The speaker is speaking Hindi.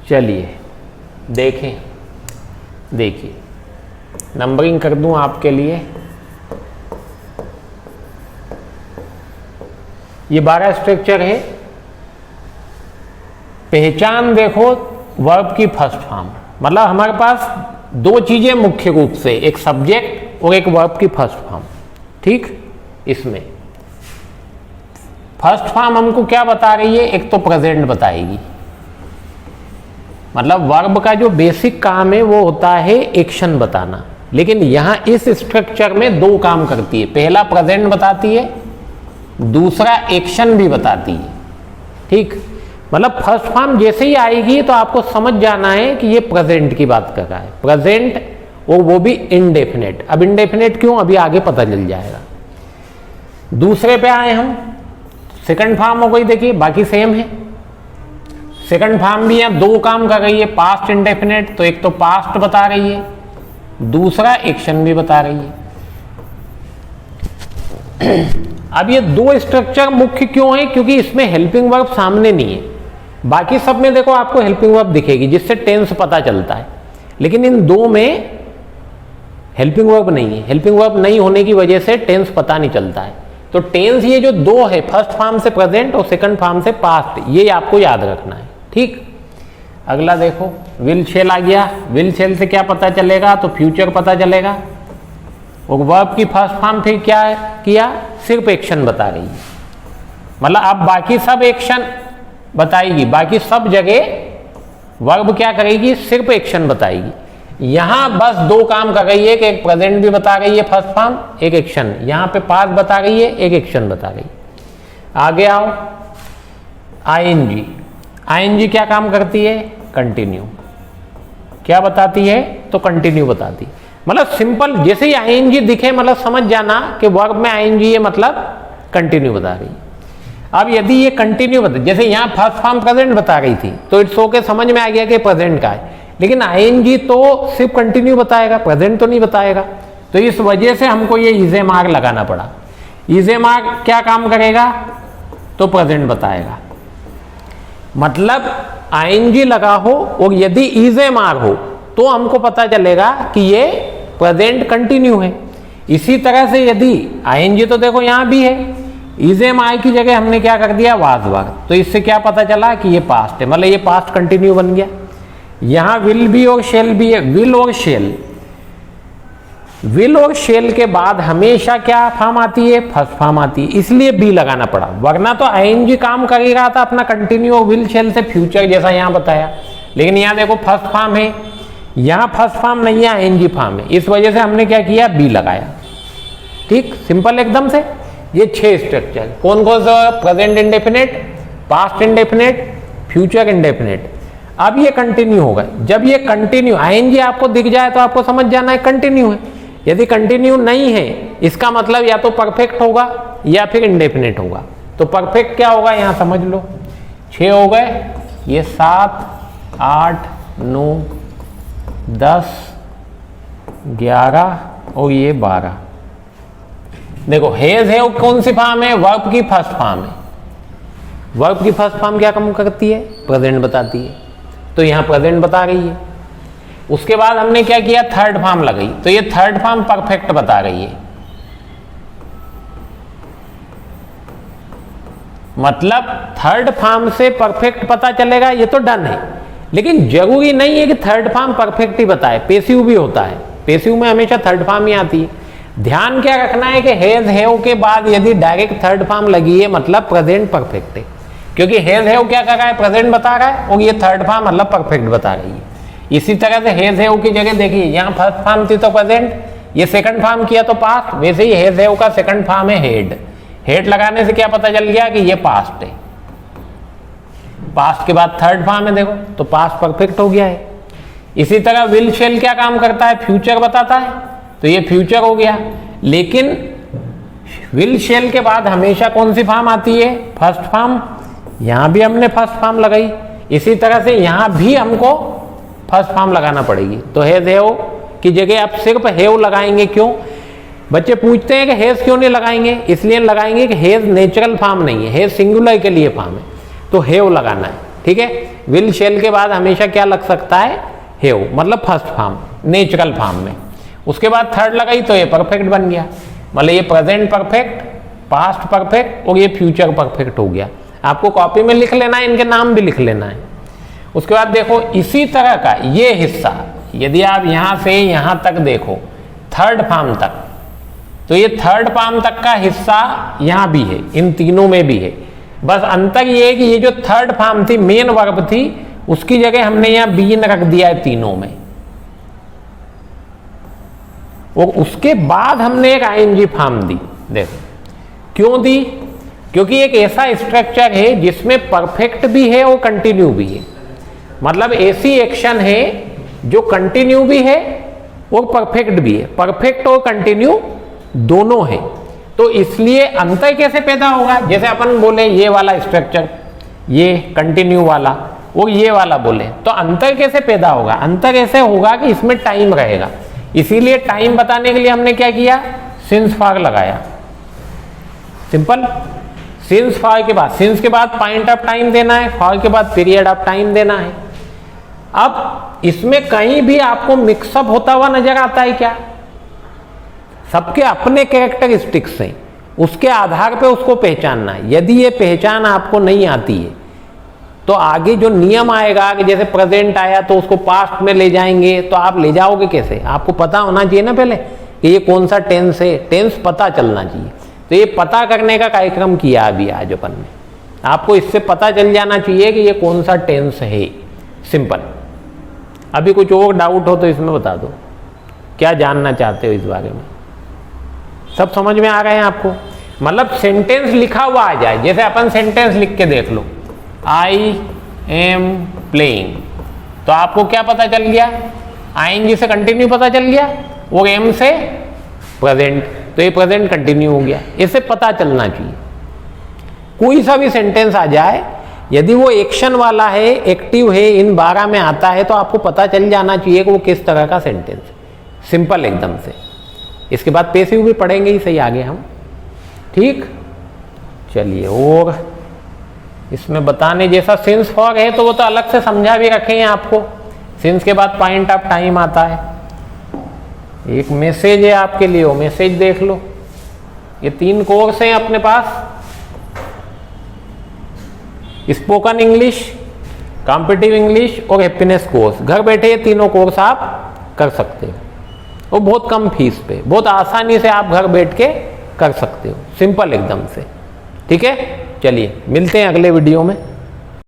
चलिए देखें, देखिए नंबरिंग कर दूं आपके लिए। ये 12 स्ट्रक्चर है। पहचान देखो वर्ब की फर्स्ट फॉर्म, मतलब हमारे पास दो चीजें मुख्य रूप से, एक सब्जेक्ट और एक वर्ब की फर्स्ट फॉर्म। ठीक, इसमें फर्स्ट फॉर्म हमको क्या बता रही है, एक तो प्रेजेंट बताएगी, मतलब वर्ब का जो बेसिक काम है वो होता है एक्शन बताना, लेकिन यहां इस स्ट्रक्चर में दो काम करती है। पहला प्रेजेंट बताती है, दूसरा एक्शन भी बताती है। ठीक, मतलब फर्स्ट फॉर्म जैसे ही आएगी तो आपको समझ जाना है कि ये प्रेजेंट की बात कर रहा है, प्रेजेंट, और वो भी इंडेफिनेट। अब इंडेफिनेट क्यों, अभी आगे पता चल जाएगा। दूसरे पे आए हम, सेकंड फॉर्म हो गई, देखिए बाकी सेम है। सेकंड फॉर्म भी यहां दो काम कर रही है, पास्ट इंडेफिनेट, तो एक तो पास्ट बता रही है, दूसरा एक्शन भी बता रही है। अब ये दो स्ट्रक्चर मुख्य क्यों है, क्योंकि इसमें हेल्पिंग वर्ब सामने नहीं है। बाकी सब में देखो आपको हेल्पिंग वर्ब दिखेगी जिससे टेंस पता चलता है, लेकिन इन दो में हेल्पिंग वर्ब नहीं है। हेल्पिंग वर्ब नहीं होने की वजह से टेंस पता नहीं चलता है। तो टेंस ये जो दो है, फर्स्ट फॉर्म से प्रेजेंट और सेकंड फॉर्म से पास्ट, ये आपको याद रखना है। ठीक, अगला देखो विल शेल आ गया। विल शेल से क्या पता चलेगा, तो फ्यूचर पता चलेगा। और वर्ब की फर्स्ट फॉर्म फिर क्या किया, सिर्फ एक्शन बता रही है, मतलब अब बाकी सब एक्शन बताएगी, बाकी सब जगह वर्ब क्या करेगी, सिर्फ एक्शन बताएगी। यहां बस दो काम कर रही है कि एक प्रेजेंट भी बता रही है फर्स्ट फॉर्म, एक एक्शन, यहां पे पास्ट बता रही है, एक एक्शन बता रही है। आगे आओ, आईएनजी। आईएनजी क्या काम करती है, कंटिन्यू। क्या बताती है, तो कंटिन्यू बताती है। मतलब सिंपल, जैसे ही आईएनजी दिखे मतलब समझ जाना कि वर्ब में आईएनजी है, मतलब कंटिन्यू बता रही है। अब यदि ये कंटिन्यू बता, जैसे यहां फर्स्ट फॉर्म प्रेजेंट बता रही थी तो इट्स ओके, समझ में आ गया कि प्रेजेंट का है, लेकिन आईएनजी तो सिर्फ कंटिन्यू बताएगा, प्रेजेंट तो नहीं बताएगा। तो इस वजह से हमको ये इजे मार्क लगाना पड़ा। इजे मार्क क्या काम करेगा, तो प्रेजेंट बताएगा, मतलब आईएनजी लगा हो और यदि इजे मार्क हो तो हमको पता चलेगा कि ये प्रेजेंट कंटिन्यू है। इसी तरह से यदि आईएनजी तो देखो यहां भी है, इजेम आई की जगह हमने क्या कर दिया, वाज वर्ब, तो इससे क्या पता चला कि ये पास्ट है, मतलब ये पास्ट कंटिन्यू बन गया। यहां विल भी और शेल भी है, विल और शेल, विल और शेल के बाद हमेशा क्या फॉर्म आती है, फर्स्ट फॉर्म आती है, इसलिए बी लगाना पड़ा, वरना तो आईएनजी काम करेगा था अपना कंटिन्यू और विल शेल से फ्यूचर जैसा यहां बताया, लेकिन यहां देखो फर्स्ट फॉर्म है, यहां फर्स्ट फॉर्म नहीं है, आईएनजी फॉर्म है, इस वजह से हमने क्या किया, बी लगाया। ठीक, सिंपल एकदम से। ये 6 स्ट्रक्चर कौन कौन सा, present indefinite, past indefinite, future indefinite. अब ये कंटिन्यू होगा, जब ये कंटिन्यू आईएनजी आपको दिख जाए तो आपको समझ जाना है कंटिन्यू है। यदि कंटिन्यू नहीं है, इसका मतलब या तो परफेक्ट होगा या फिर इंडेफिनेट होगा। तो परफेक्ट क्या होगा, यहां समझ लो, 6 हो गए, ये 7, 8, 9, 10, 11 और ये 12। देखो हेज है कौन सी फॉर्म है, वर्ब की फर्स्ट फॉर्म है। वर्ब की फर्स्ट फॉर्म क्या काम करती है, प्रेजेंट बताती है, तो यहां प्रेजेंट बता रही है। उसके बाद हमने क्या किया, थर्ड फॉर्म लगाई, तो ये थर्ड फॉर्म परफेक्ट बता रही है, मतलब थर्ड फॉर्म से परफेक्ट पता चलेगा, ये तो डन है। लेकिन जरूरी नहीं है कि थर्ड फॉर्म परफेक्ट ही बताए, पेसिव भी होता है, पेसिव में हमेशा थर्ड फॉर्म ही आती है। ध्यान क्या रखना है कि हैज हैव के बाद यदि डायरेक्ट थर्ड फॉर्म लगी है मतलब प्रेजेंट परफेक्ट है, क्योंकि हैज हैव क्या कर रहा है, प्रेजेंट बता रहा है, और ये थर्ड फॉर्म मतलब परफेक्ट बता रही है। इसी तरह से हैज हैव की जगह देखिए, यहाँ फर्स्ट फॉर्म थी तो प्रेजेंट, ये सेकंड फॉर्म किया तो पास्ट, वैसे ही हैज हैव का सेकंड फॉर्म है हेड। हेड लगाने से क्या पता चल गया कि ये पास्ट है, पास्ट के बाद थर्ड फॉर्म है देखो, तो पास्ट परफेक्ट हो गया है। इसी तरह विल शेल क्या काम करता है, फ्यूचर बताता है, तो ये फ्यूचर हो गया। लेकिन विल शेल के बाद हमेशा कौन सी फॉर्म आती है, फर्स्ट फॉर्म, यहां भी हमने फर्स्ट फॉर्म लगाई, इसी तरह से यहां भी हमको फर्स्ट फॉर्म लगाना पड़ेगी। तो हैज हैव की जगह आप सिर्फ हैव लगाएंगे, क्यों, बच्चे पूछते हैं कि हैज क्यों नहीं लगाएंगे, इसलिए लगाएंगे कि हैज नेचुरल फॉर्म नहीं है, हैज सिंगुलर के लिए फॉर्म है, तो हैव लगाना है। ठीक है। विल शेल के बाद हमेशा क्या लग सकता है, हैव, मतलब फर्स्ट फॉर्म, नेचुरल फॉर्म में। उसके बाद थर्ड लगाई तो ये परफेक्ट बन गया, मतलब ये प्रेजेंट परफेक्ट, पास्ट परफेक्ट और ये फ्यूचर परफेक्ट हो गया। आपको कॉपी में लिख लेना है, इनके नाम भी लिख लेना है। उसके बाद देखो इसी तरह का ये हिस्सा, यदि आप यहां से यहां तक देखो थर्ड फॉर्म तक, तो ये थर्ड फॉर्म तक का हिस्सा यहां भी है, इन तीनों में भी है। बस अंतर ये है कि ये जो थर्ड फॉर्म थी, मेन वर्ब थी, उसकी जगह हमने यहां बीन रख दिया है तीनों में, और उसके बाद हमने एक आईएनजी फॉर्म दी। देखो क्यों दी, क्योंकि एक ऐसा स्ट्रक्चर है जिसमें परफेक्ट भी है और कंटिन्यू भी है, मतलब ऐसी एक्शन है जो कंटिन्यू भी है और परफेक्ट भी है, परफेक्ट और कंटिन्यू दोनों है। तो इसलिए अंतर कैसे पैदा होगा, जैसे अपन बोले ये वाला स्ट्रक्चर, ये कंटिन्यू वाला, और ये वाला बोले, तो अंतर कैसे पैदा होगा, अंतर ऐसे होगा कि इसमें टाइम रहेगा। इसीलिए टाइम बताने के लिए हमने क्या किया, सिंस फॉर लगाया, सिंपल। सिंस फॉर के बाद, सिंस के बाद पॉइंट ऑफ टाइम देना है, फॉर के बाद पीरियड ऑफ टाइम देना है। अब इसमें कहीं भी आपको मिक्सअप होता हुआ नजर आता है क्या, सबके अपने कैरेक्टरिस्टिक्स हैं, उसके आधार पे उसको पहचानना है। यदि ये पहचान आपको नहीं आती है तो आगे जो नियम आएगा कि जैसे प्रेजेंट आया तो उसको पास्ट में ले जाएंगे, तो आप ले जाओगे कैसे, आपको पता होना चाहिए ना पहले कि ये कौन सा टेंस है, टेंस पता चलना चाहिए। तो ये पता करने का कार्यक्रम किया अभी आज अपन ने, आपको इससे पता चल जाना चाहिए कि ये कौन सा टेंस है, सिंपल। अभी कुछ और डाउट हो तो इसमें बता दो, क्या जानना चाहते हो इस बारे में, सब समझ में आ गए हैं आपको। मतलब सेंटेंस लिखा हुआ आ जाए, जैसे अपन सेंटेंस लिख के देख लो, आई एम प्लेइंग, तो आपको क्या पता चल गया, आईएनजी से कंटिन्यू पता चल गया और एम से प्रेजेंट, तो ये प्रेजेंट कंटिन्यू हो गया। इसे पता चलना चाहिए, कोई सा भी सेंटेंस आ जाए यदि वो एक्शन वाला है, एक्टिव है, इन 12 में आता है, तो आपको पता चल जाना चाहिए कि वो किस तरह का सेंटेंस है, सिंपल एकदम से। इसके बाद पैसिव भी पढ़ेंगे ही सही आगे हम, ठीक। चलिए, और इसमें बताने जैसा सिंस फॉर है तो वो तो अलग से समझा भी रखे हैं आपको। सिंस के बाद पॉइंट ऑफ टाइम आता है, एक मैसेज है आपके लिए, वो मैसेज देख लो। ये 3 कोर्स हैं अपने पास, स्पोकन इंग्लिश, कॉम्पिटिटिव इंग्लिश और हैप्पीनेस कोर्स। घर बैठे ये तीनों कोर्स आप कर सकते हो, वो बहुत कम फीस पे, बहुत आसानी से आप घर बैठ के कर सकते हो, सिंपल एकदम से, ठीक है। चलिए मिलते हैं अगले वीडियो में।